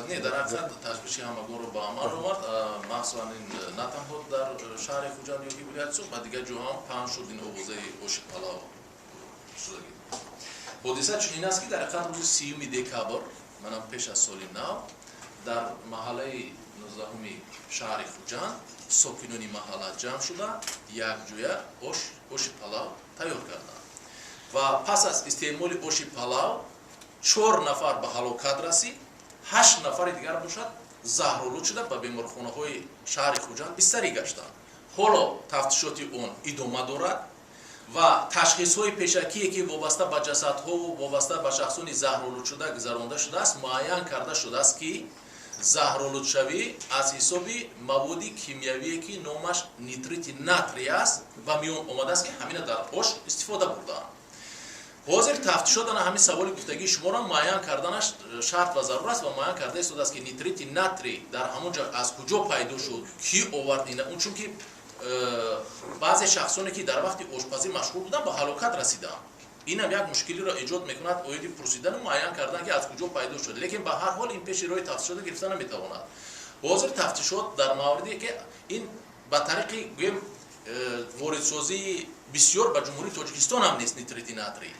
не дар ҳақиқат ташвиши ҳамагонро ба амал омад махсусан ин на танҳо дар шаҳри хуҷанд ё ки вилоят суд ба дигар ҷо ҳам паҳн шуд ин овозаи оши палав шудагӣ. ҳодиса чунин аст ки дар ҳақиқат рӯзи 30 декабр манам пеш аз соли нав дар маҳаллаи 19-уми шаҳри хуҷанд сокинони маҳалла ҷамъ шуда якҷоя оши палав тайёр карданд ва пас аз истеъмоли оши палав 4 нафар ба ҳалокат расид, 8 нафари дигар бошад заҳролуд шуда ба беморхонаҳои шаҳри хуҷанд бистарӣ гаштанд. ҳоло тафтишоти он идома дорад ва ташхисҳои пешакие ки вобаста ба ҷасадҳову вобаста ба шахсони заҳролудшуда гузаронда шудааст муайян карда шудааст ки заҳролудшавӣ аз ҳисоби маводи кимиявие ки номаш нитрити натрий аст ва миён омадааст ки ҳамина дар ош истифода бурдаанд. ҳозир тафтишот ана ҳамин саволи гуфтагии шуморо муайян карданаш шарт ва зарур аст ва муайян карда истодааст ки нитрити натрий дар ҳамон ҷо аз куҷо пайдо шуд, кӣ овард ина он чунки баъзе шахсоне ки дар вақти ошпазӣ машғул буданд ба ҳалокат расиданд. инам як мушкилиро эҷод мекунад оиди пурсидану муайян кардан ки аз куҷо пайдо шуд, лекин ба ҳар ҳол ин пеши роҳи тафтишот гирифта наметавонад. ҳозир тафтишот дар мавриде ки ин ба тариқи гӯем воридсозии бисёр ба ҷумҳурии Тоҷикистон ҳам нест нитрити натрий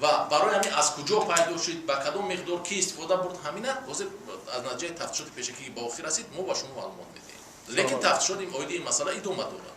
ва барои ҳамин аз куҷо пайдо шуд, ба кадом миқдор ки истифода бурд ҳамина ҳозир аз натиҷаи тафтишоти пешакӣ ба охир расид мо ба шумо маълумот медиҳем. лекин тафтишот ин оиди ин масъала идома дорад.